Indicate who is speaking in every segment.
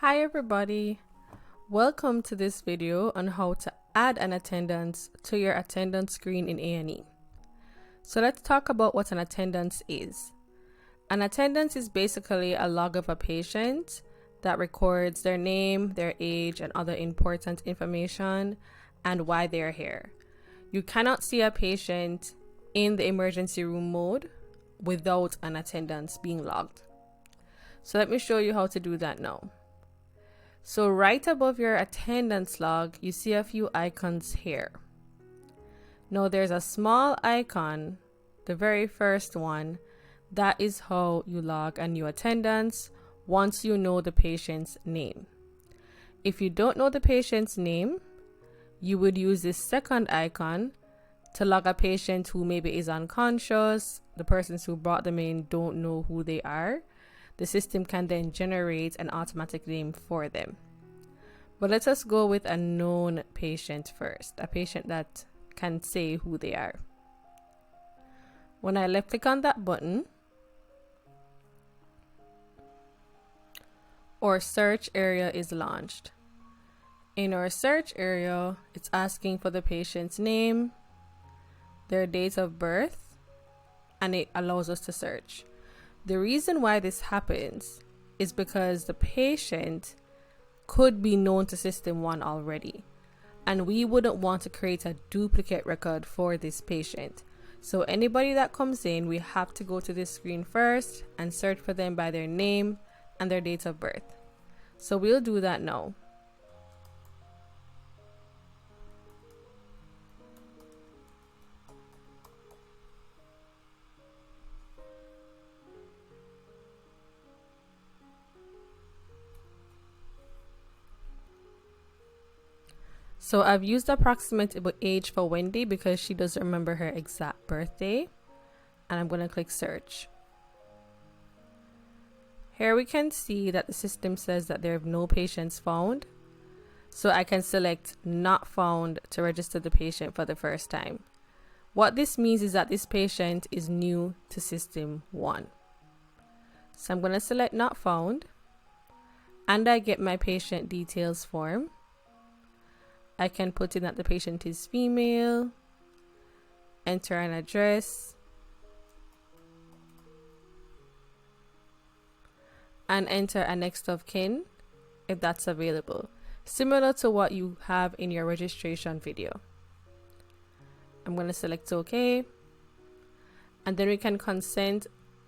Speaker 1: Hi everybody, welcome to this video on how to add an attendance to your attendance screen in A&E. So let's talk about what an attendance is. An attendance is basically a log of a patient that records their name, their age, and other important information and why they are here. You cannot see a patient in the emergency room mode without an attendance being logged. So let me show you how to do that now. So right above your attendance log, you see a few icons here. Now there's a small icon, the very first one. That is how you log a new attendance once you know the patient's name. If you don't know the patient's name, you would use this second icon to log a patient who maybe is unconscious. The persons who brought them in don't know who they are. The system can then generate an automatic name for them. But let us go with a known patient first, a patient that can say who they are. When I left click on that button, our search area is launched. In our search area, it's asking for the patient's name, their date of birth, and it allows us to search. The reason why this happens is because the patient could be known to System 1 already, and we wouldn't want to create a duplicate record for this patient. So anybody that comes in, we have to go to this screen first and search for them by their name and their date of birth. So we'll do that now. So I've used approximate age for Wendy because she doesn't remember her exact birthday. And I'm going to click search. Here we can see that the system says that there are no patients found. So I can select not found to register the patient for the first time. What this means is that this patient is new to System 1. So I'm going to select not found. And I get my patient details form. I can put in that the patient is female, enter an address, and enter a next of kin if that's available, similar to what you have in your registration video. I'm going to select OK, and then we can consent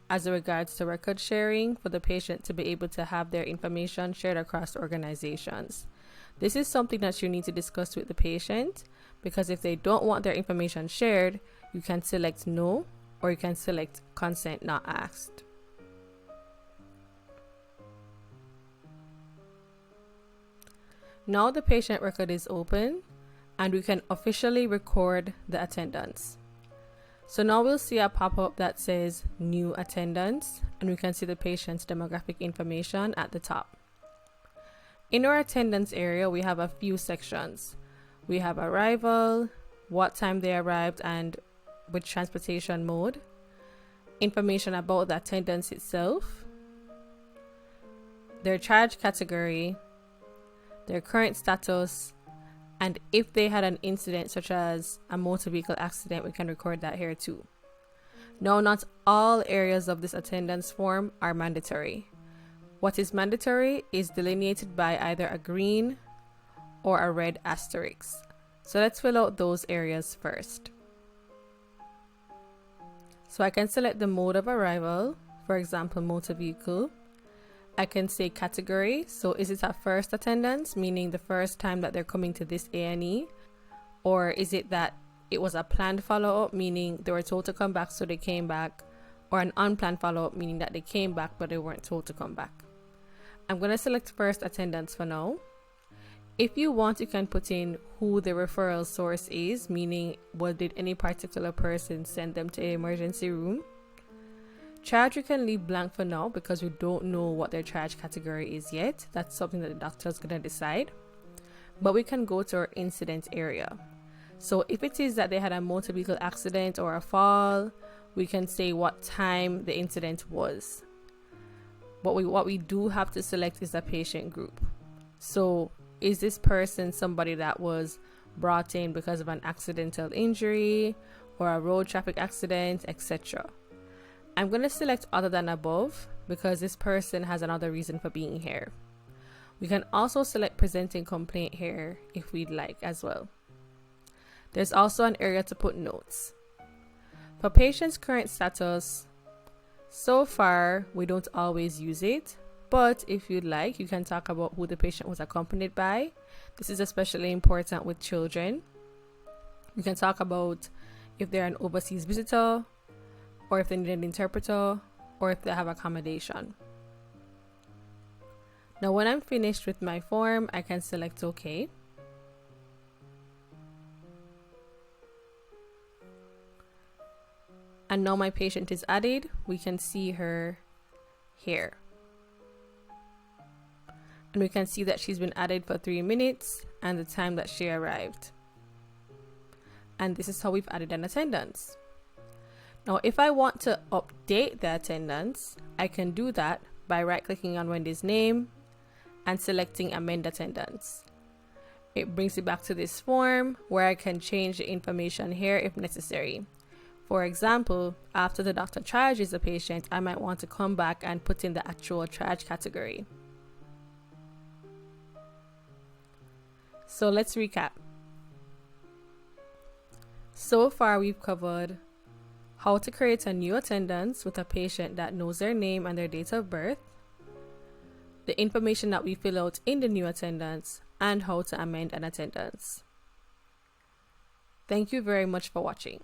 Speaker 1: as regards to record sharing for the patient to be able to have their information shared across organizations. This is something that you need to discuss with the patient, because if they don't want their information shared, you can select no, or you can select consent not asked. Now the patient record is open and we can officially record the attendance. So now we'll see a pop-up that says new attendance, and we can see the patient's demographic information at the top. In our attendance area, we have a few sections. We have arrival, what time they arrived and which transportation mode, information about the attendance itself, their charge category, their current status, and if they had an incident such as a motor vehicle accident, we can record that here too. Now, not all areas of this attendance form are mandatory. What is mandatory is delineated by either a green or a red asterisk. So let's fill out those areas first. So I can select the mode of arrival, for example, motor vehicle. I can say category. So is it a first attendance, meaning the first time that they're coming to this A&E? Or is it that it was a planned follow-up, meaning they were told to come back so they came back? Or an unplanned follow-up, meaning that they came back but they weren't told to come back? I'm going to select first attendance for now. If you want, you can put in who the referral source is, meaning did any particular person send them to an emergency room. Charge you can leave blank for now because we don't know what their charge category is yet. That's something that the doctor is going to decide. But we can go to our incident area. So if it is that they had a motor vehicle accident or a fall, we can say what time the incident was. What we do have to select is the patient group. So is this person somebody that was brought in because of an accidental injury or a road traffic accident, etc.? I'm going to select other than above because this person has another reason for being here. We can also select presenting complaint here if we'd like as well. There's also an area to put notes. For patient's current status, so far we don't always use it, but if you'd like, you can talk about who the patient was accompanied by. This is especially important with children. You can talk about if they're an overseas visitor, or if they need an interpreter, or if they have accommodation. Now, when I'm finished with my form, I can select OK. And now my patient is added. We can see her here. And we can see that she's been added for 3 minutes and the time that she arrived. And this is how we've added an attendance. Now, if I want to update the attendance, I can do that by right-clicking on Wendy's name and selecting Amend Attendance. It brings it back to this form where I can change the information here if necessary. For example, after the doctor triages the patient, I might want to come back and put in the actual triage category. So let's recap. So far, we've covered how to create a new attendance with a patient that knows their name and their date of birth, the information that we fill out in the new attendance, and how to amend an attendance. Thank you very much for watching.